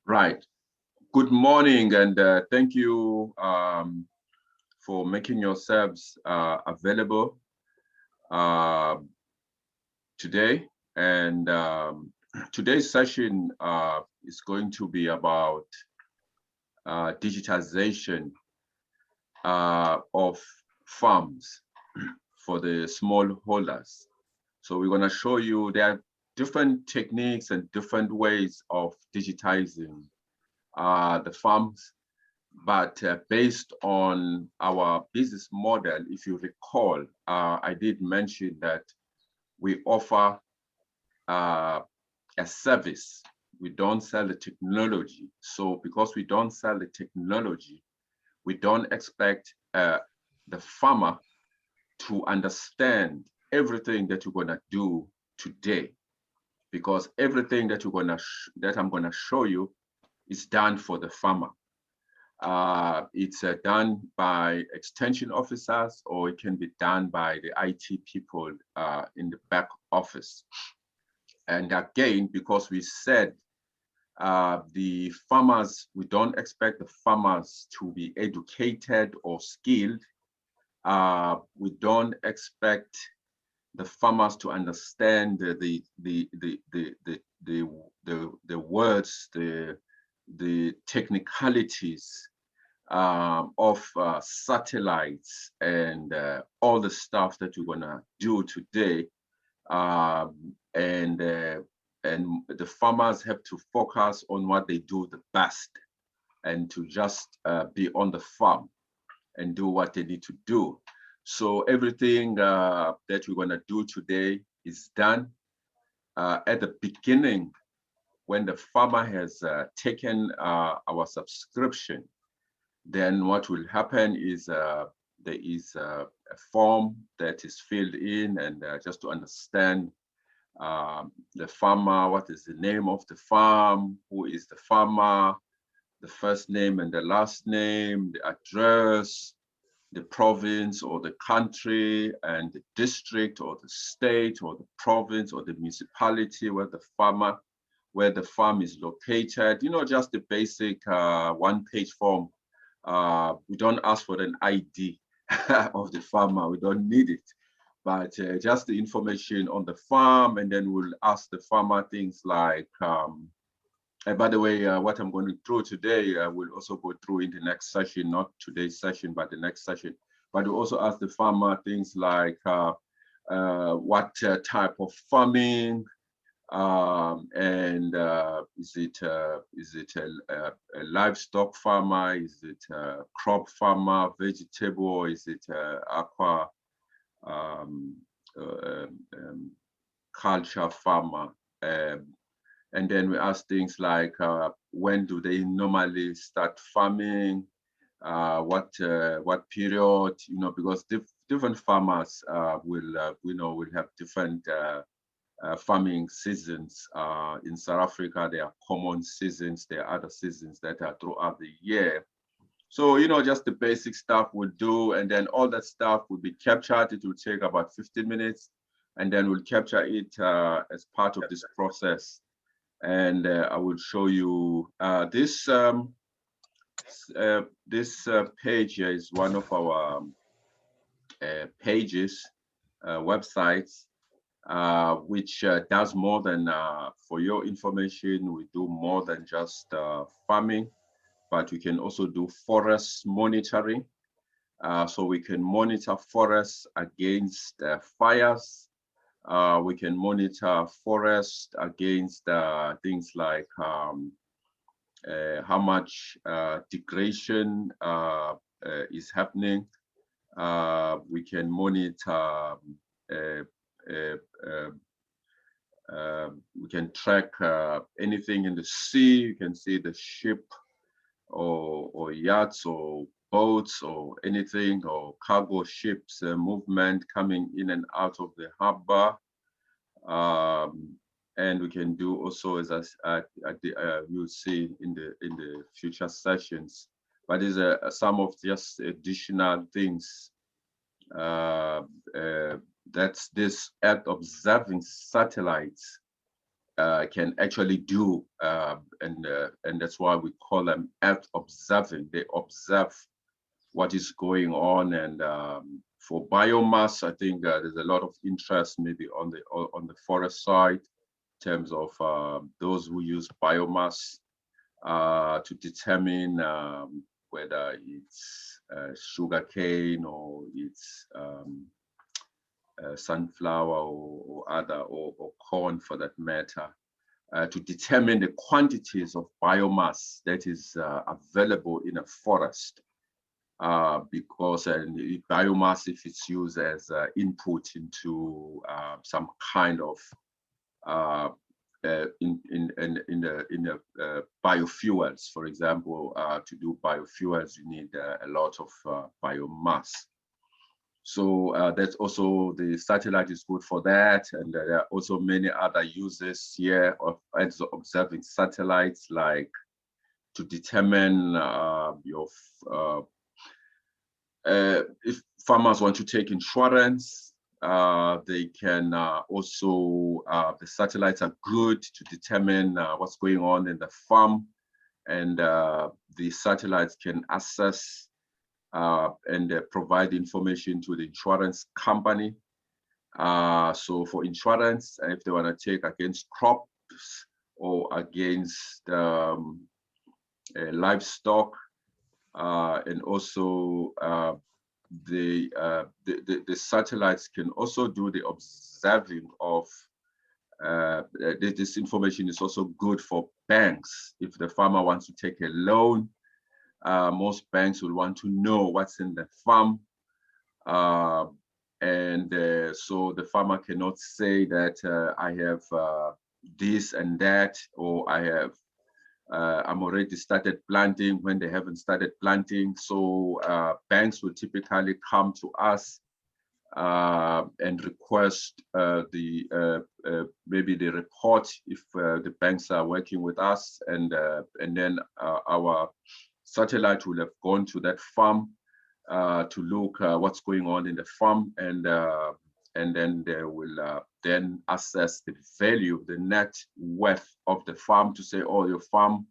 Right. Good morning, and thank you for making yourselves available uh, today. And today's session is going to be about digitization of farms for the smallholders. So we're going to show you there are different techniques and different ways of digitizing the farms. But based on our business model, if you recall, I did mention that we offer a service. We don't sell the technology. So because we don't sell the technology, we don't expect the farmer to understand everything that you're gonna do today, because everything that that I'm gonna show you is done for the farmer. It's done by extension officers, or it can be done by the IT people in the back office. And again, because we said the farmers, we don't expect the farmers to be educated or skilled. We don't expect the farmers to understand the words, the technicalities of satellites and all the stuff that we're gonna do today. And the farmers have to focus on what they do the best, and to just be on the farm and do what they need to do. So everything that we're gonna do today is done at the beginning, when the farmer has taken our subscription. Then what will happen is there is a form that is filled in, and just to understand the farmer, what is the name of the farm, who is the farmer, the first name and the last name, the address, the province or the country, and the district or the state or the province or the municipality where the farm is located. You know, just the basic one-page form. We don't ask for an ID of the farmer. We don't need it, but just the information on the farm. And then we'll ask the farmer things like, and by the way, what I'm going through today, we'll also go through in the next session, not today's session, but the next session. But we also ask the farmer things like what type of farming, and is it a livestock farmer? Is it a crop farmer, vegetable? Is it aqua culture farmer? And then we ask things like, when do they normally start farming? What period? You know, because different farmers will have different farming seasons. In South Africa, there are common seasons. There are other seasons that are throughout the year. So, you know, just the basic stuff we'll do, and then all that stuff will be captured. It will take about 15 minutes, and then we'll capture it as part of this process. And I will show you this page here is one of our pages, websites, which does more than, for your information, we do more than just farming, but we can also do forest monitoring. So we can monitor forests against fires. We can monitor forest against things like how much degradation is happening. We can monitor, we can track anything in the sea. You can see the ship or yachts or boats or anything, or cargo ships movement coming in and out of the harbor. And we can do also, as you'll see in the future sessions. But these are some of just additional things. That's this at observing satellites can actually do, and that's why we call them earth observing. They observe what is going on, and for biomass, I think there's a lot of interest maybe on the forest side in terms of those who use biomass to determine whether it's sugarcane or it's sunflower or other or corn for that matter, to determine the quantities of biomass that is available in a forest. Because biomass, if it's used as input into some kind of in the biofuels, for example, to do biofuels, you need a lot of biomass. So that's also, the satellite is good for that. And there are also many other uses here of observing satellites, like to determine if farmers want to take insurance, they can also, the satellites are good to determine what's going on in the farm. And the satellites can assess and provide information to the insurance company. So for insurance, if they want to take against crops or against livestock, and also the satellites can also do the observing of this information. Is also good for banks. If the farmer wants to take a loan, most banks will want to know what's in the farm. And so the farmer cannot say that I have this and that, or I have I'm already started planting when they haven't started planting. So banks will typically come to us and request maybe the report if the banks are working with us, and then our satellite will have gone to that farm to look what's going on in the farm, and then they will then assess the value, the net worth of the farm, to say, oh, your farm,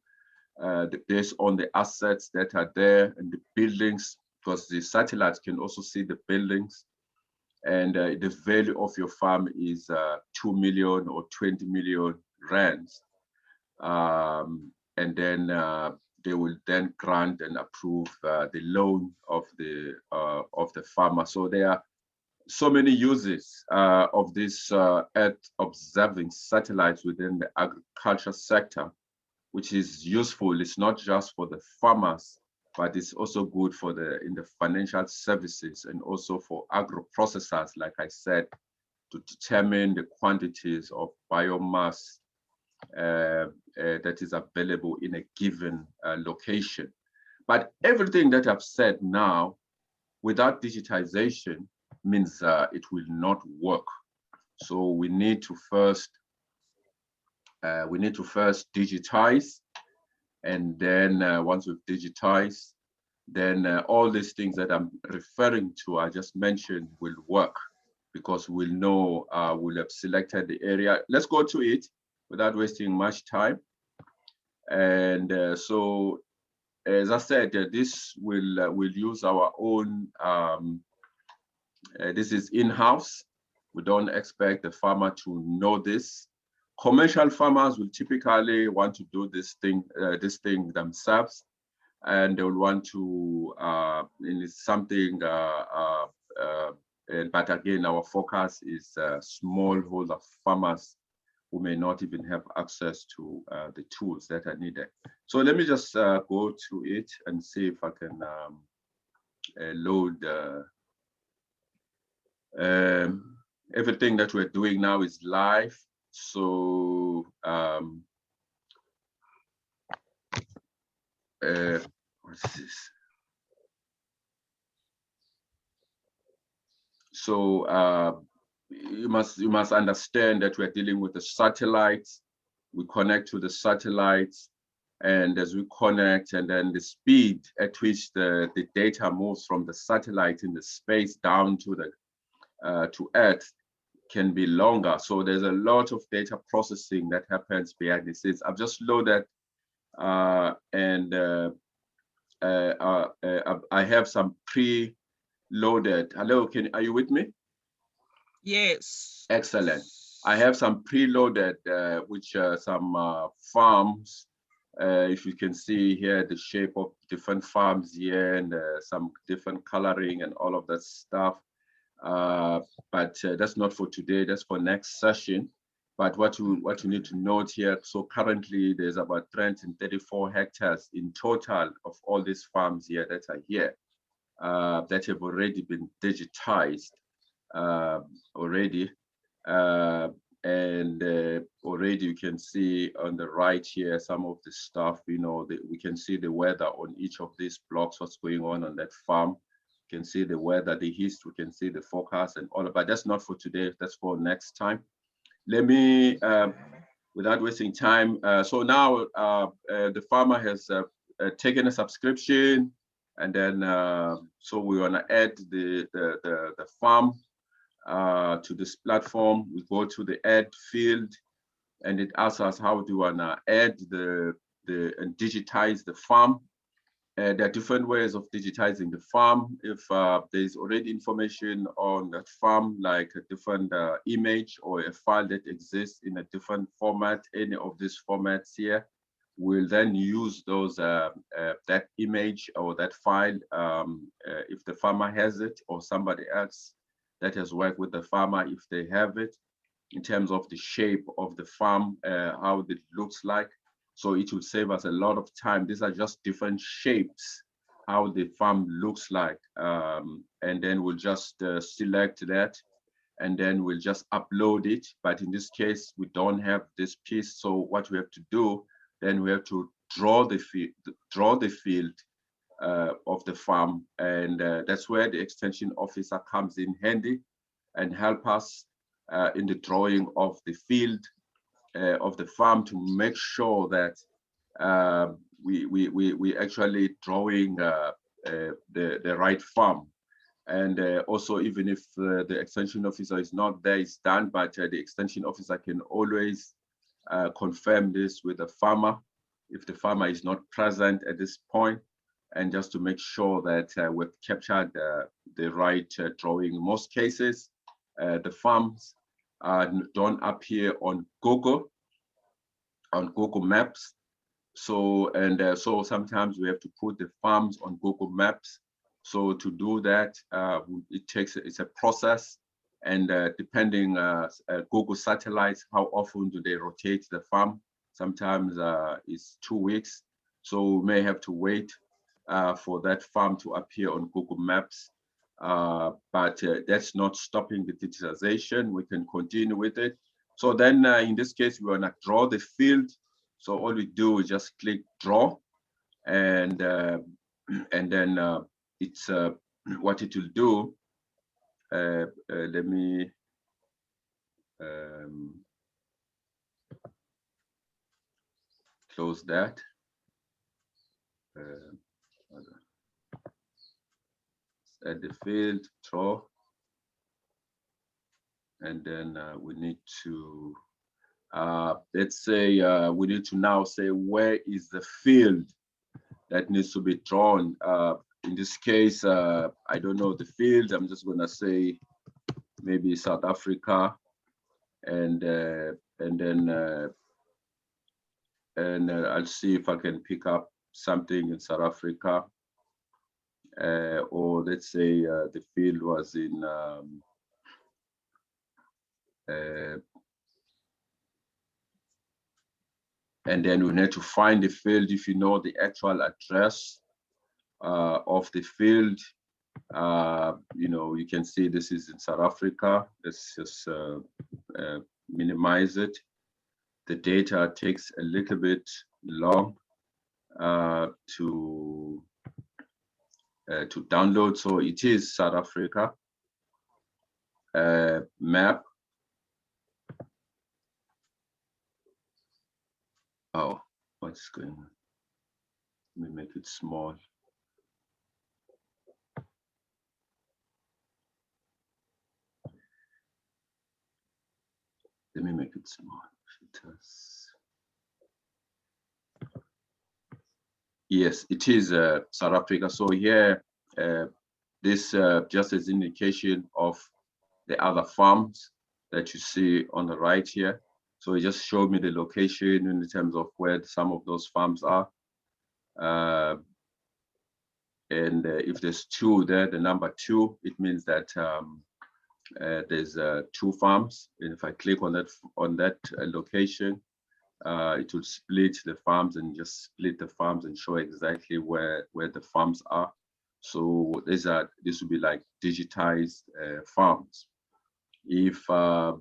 based on the assets that are there and the buildings, because the satellites can also see the buildings, and the value of your farm is 2 million or 20 million rands. And then they will then grant and approve the loan of the farmer. So there are so many uses of this Earth observing satellites within the agriculture sector, which is useful. It's not just for the farmers, but it's also good for in the financial services, and also for agro-processors, like I said, to determine the quantities of biomass that is available in a given location. But everything that I've said now, without digitization, means it will not work. So we need to first digitize, and then once we've digitized, then all these things that I'm referring to, I just mentioned, will work, because we'll know, we'll have selected the area. Let's go to it without wasting much time. And so, as I said, this will use our own, this is in-house. We don't expect the farmer to know this. Commercial farmers will typically want to do this thing themselves, and they will want to, it's something, but again, our focus is smallholder farmers who may not even have access to the tools that are needed. So let me just go to it and see if I can load everything that we're doing now is live. So what's this? So you must understand that we're dealing with the satellites. We connect to the satellites, and as we connect, and then the speed at which the data moves from the satellite in the space down to the to Earth can be longer. So there's a lot of data processing that happens behind the scenes. I've just loaded I have some pre-loaded. Hello, are you with me? Yes. Excellent. I have some preloaded, which some farms. If you can see here, the shape of different farms here and some different coloring and all of that stuff. But that's not for today. That's for next session. But what you need to note here, so currently there's about 334 hectares in total of all these farms here that are here that have already been digitized already. Already you can see on the right here some of the stuff, you know, we can see the weather on each of these blocks, what's going on that farm. You can see the weather, the history, we can see the forecast and all of that. That's not for today, that's for next time. Let me, without wasting time, so now the farmer has taken a subscription, and then so we want to add the farm to this platform. We go to the add field, and it asks us how do you want to add and digitize the farm. There are different ways of digitizing the farm. If there's already information on that farm, like a different image or a file that exists in a different format, any of these formats here, we'll then use those that image or that file if the farmer has it or somebody else that has worked with the farmer, if they have it, in terms of the shape of the farm, how it looks like. So it will save us a lot of time. These are just different shapes, how the farm looks like. And then we'll just select that, and then we'll just upload it. But in this case, we don't have this piece. So what we have to do, then we have to draw the field of the farm. And that's where the extension officer comes in handy and help us in the drawing of the field of the farm to make sure that we actually drawing the right farm. And also, even if the extension officer is not there, it's done, but the extension officer can always confirm this with the farmer if the farmer is not present at this point, and just to make sure that we've captured the right drawing. In most cases, the farms don't appear on Google Maps. So, and so sometimes we have to put the farms on Google Maps. So to do that, it's a process, and depending Google satellites, how often do they rotate the farm? Sometimes it's 2 weeks. So we may have to wait for that farm to appear on Google Maps. But that's not stopping the digitization. We can continue with it. So then in this case, we want to draw the field. So all we do is just click draw, and then it's what it will do. Let me close that. Add the field, draw, and then we need to let's say we need to now say where is the field that needs to be drawn. In this case, I don't know the field. I'm just gonna say maybe South Africa, and then I'll see if I can pick up something in South Africa, or let's say the field was in and then we need to find the field. If you know the actual address of the field, you know, you can see this is in South Africa. Let's just minimize it. The data takes a little bit long to download. So it is South Africa map. Oh, what's going on? Let me make it small. Let me make it small. Yes, it is South Africa. So here, this just as indication of the other farms that you see on the right here. So it just showed me the location in terms of where some of those farms are. And if there's two there, the number 2, it means that there's 2 farms. And if I click on that location, it will split the farms and just split the farms and show exactly where the farms are. So this will be like digitized farms. If, for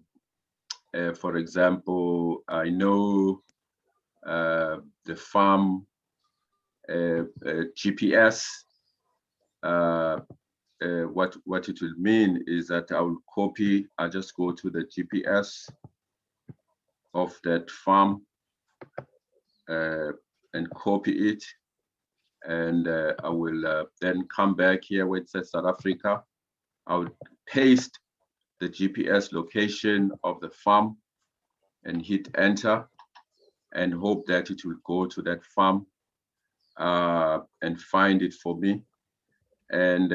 example, I know the farm GPS, what it will mean is that I will copy. I just go to the GPS of that farm and copy it, and I will then come back here where it says South Africa. I will paste the GPS location of the farm and hit enter and hope that it will go to that farm and find it for me. And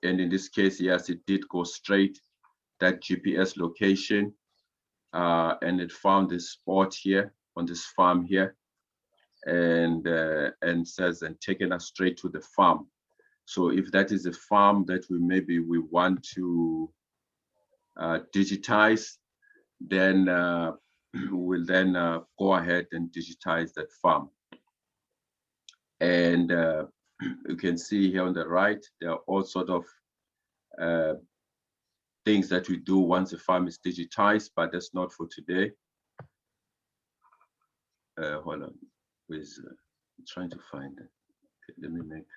in this case, yes, it did go straight that GPS location, and it found this spot here on this farm here, and says and taken us straight to the farm. So if that is a farm that we want to digitize, then we'll then go ahead and digitize that farm. And you can see here on the right, there are all sort of things that we do once a farm is digitized, but that's not for today. Hold on, I'm trying to find it. Okay, let me make.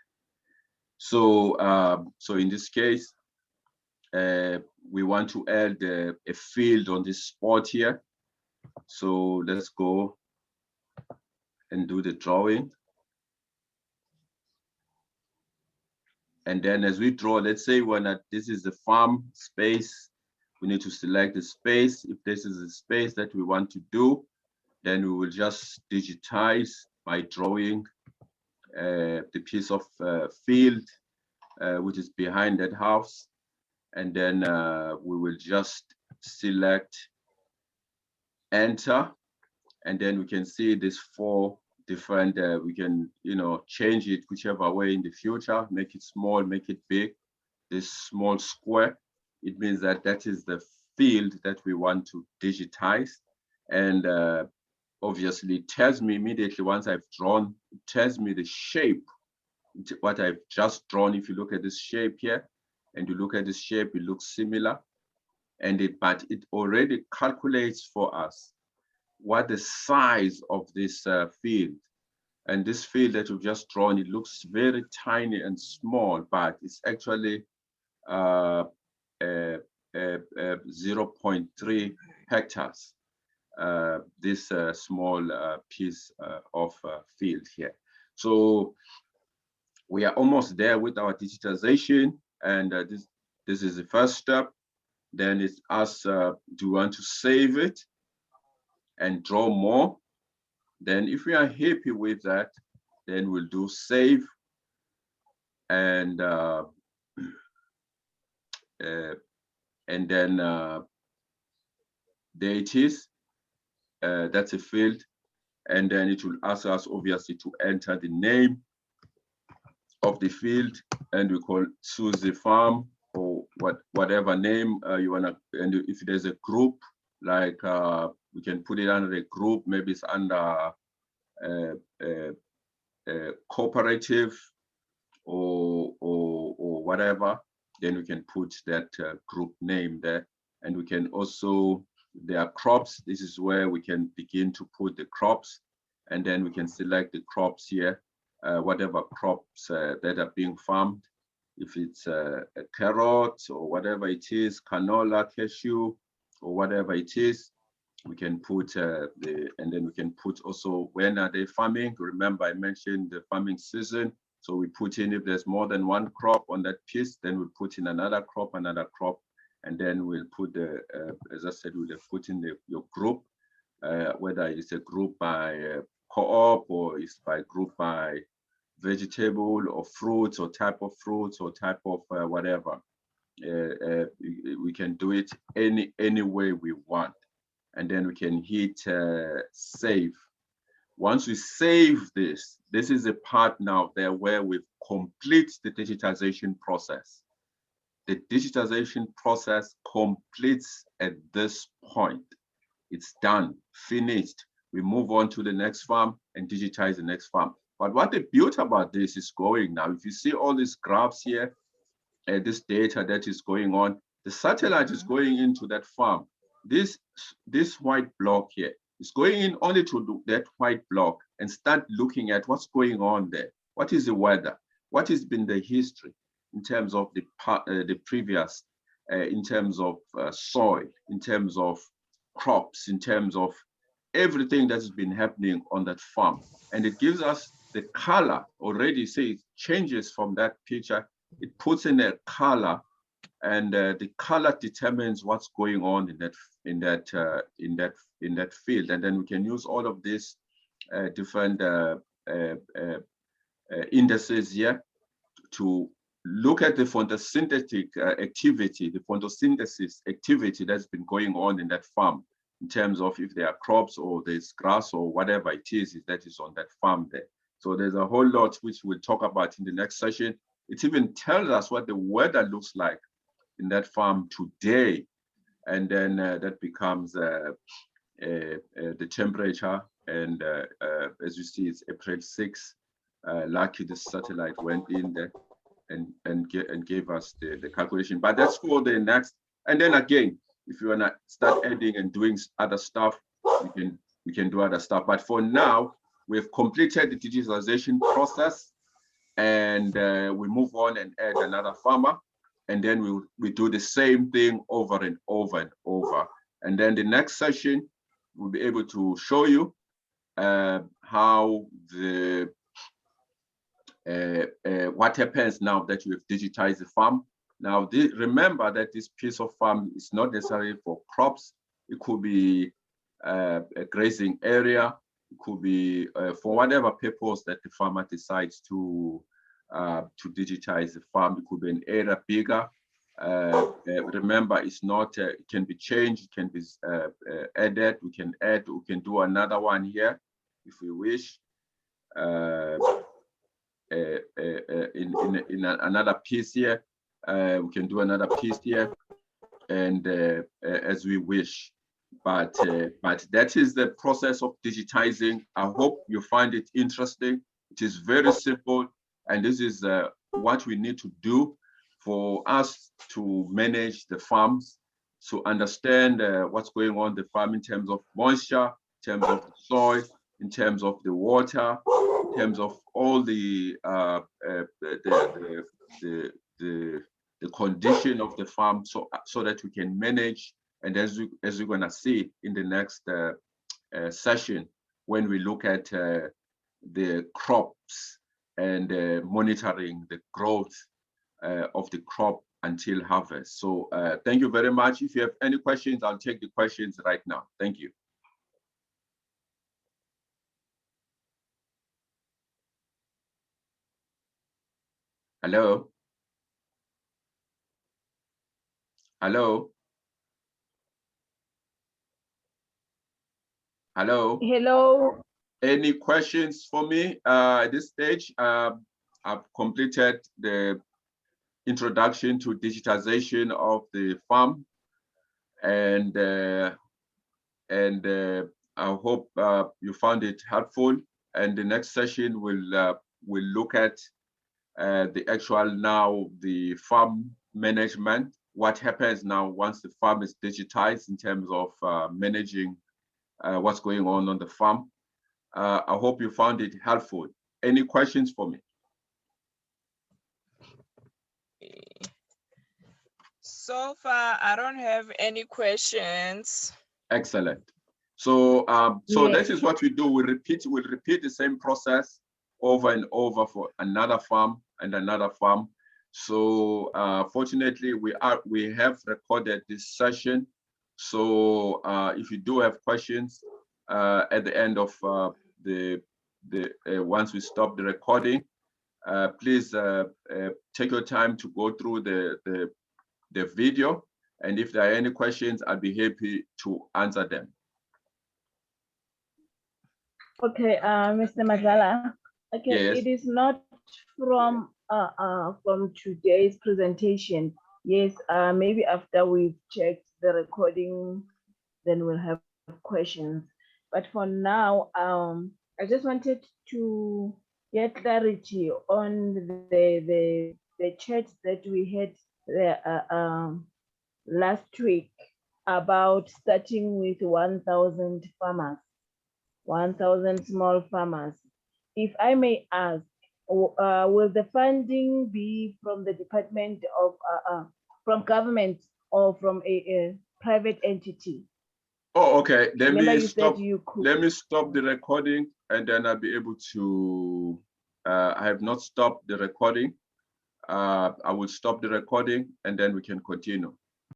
So, so in this case, we want to add a field on this spot here. So let's go and do the drawing. And then as we draw, let's say this is the farm space, we need to select the space. If this is the space that we want to do, then we will just digitize by drawing the piece of field which is behind that house. And then we will just select enter. And then we can see these 4 different, we can, change it whichever way in the future, make it small, make it big. This small square, it means that that is the field that we want to digitize. And obviously it tells me immediately once I've drawn, it tells me the shape, what I've just drawn. If you look at this shape here, and you look at this shape, it looks similar. But it already calculates for us what the size of this field. And this field that we've just drawn, it looks very tiny and small, but it's actually 0.3 hectares, this small piece of field here. So we are almost there with our digitization, and this is the first step. Then it's us, do we want to save it and draw more? Then if we are happy with that, then we'll do save, and then there it is. That's a field, and then it will ask us obviously to enter the name of the field, and we call Susie Farm, or whatever name you wanna. And if there's a group, like we can put it under a group, maybe it's under cooperative or whatever, then we can put that group name there. And we can also, there are crops. This is where we can begin to put the crops, and then we can select the crops here, whatever crops that are being farmed. If it's a carrot or whatever it is, canola, cashew, or whatever it is, we can put and then we can put also when are they farming. Remember I mentioned the farming season. So we put in, if there's more than one crop on that piece, then we put in another crop, And then we'll put the, as I said, we'll have put in your group, whether it's a group by co-op or it's by group by vegetable or fruits or type of fruits or type of whatever. We can do it any way we want. And then we can hit save. Once we save this, this is a part now there where we complete the digitization process. The digitization process completes at this point. It's done, finished. We move on to the next farm and digitize the next farm. But what the beauty about this is going now, if you see all these graphs here, this data that is going on, the satellite is going into that farm. This white block here is going in only to that white block and start looking at what's going on there. What is the weather? What has been the history in terms of the previous, in terms of soil, in terms of crops, in terms of everything that's been happening on that farm. And it gives us the color already, say it changes from that picture. It puts in a color, and the color determines what's going on in that field. And then we can use all of these different indices here to look at the photosynthetic activity, the photosynthesis activity that's been going on in that farm, in terms of if there are crops or there's grass or whatever it is that is on that farm there. So there's a whole lot which we'll talk about in the next session. It even tells us what the weather looks like in that farm today. And then that becomes the temperature. And as you see, it's April 6. Lucky the satellite went in there and gave us the calculation. But that's for the next. And then again, if you want to start adding and doing other stuff, we can do other stuff. But for now, we've completed the digitalization process, and we move on and add another farmer. And then we do the same thing over and over and over. And then the next session, we'll be able to show you how what happens now that you have digitized the farm. Now, remember that this piece of farm is not necessarily for crops. It could be a grazing area. It could be for whatever purpose that the farmer decides to digitize the farm. It could be an area bigger. Remember, it's not. It can be changed. It can be added. We can add. We can do another one here if we wish. In another piece here, we can do another piece here, and as we wish. But that is the process of digitizing. I hope you find it interesting. It is very simple, and this is what we need to do for us to manage the farms, to understand what's going on in the farm in terms of moisture, in terms of the soil, in terms of the water, in terms of all the condition of the farm, so that we can manage. And as we're gonna see in the next session, when we look at the crops and monitoring the growth of the crop until harvest. So thank you very much. If you have any questions, I'll take the questions right now. Thank you. Hello? Hello? Hello? Hello. Any questions for me at this stage? I've completed the introduction to digitization of the farm, and I hope you found it helpful. And the next session will look at the actual now the farm management. What happens now once the farm is digitized in terms of managing what's going on the farm. I hope you found it helpful. Any questions for me? So far, I don't have any questions. Excellent. So so Yes. this is what we do. We'll repeat the same process over and over for another farm and another farm. So fortunately, we have recorded this session. So if you do have questions at the end of once we stop the recording, please take your time to go through the video. And if there are any questions, I'll be happy to answer them. Okay, Mr. Mazala. Okay, Yes. it is not from today's presentation. Yes, maybe after we've checked the recording, then we'll have questions. But for now, I just wanted to get clarity on the chat that we had last week about starting with 1,000 farmers. 1,000 small farmers. If I may ask, will the funding be from the Department of, from government or from a private entity? Oh, okay. Let Remember me you stop. said you could. Let me stop the recording, and then I'll be able to. I have not stopped the recording. I will stop the recording, and then we can continue.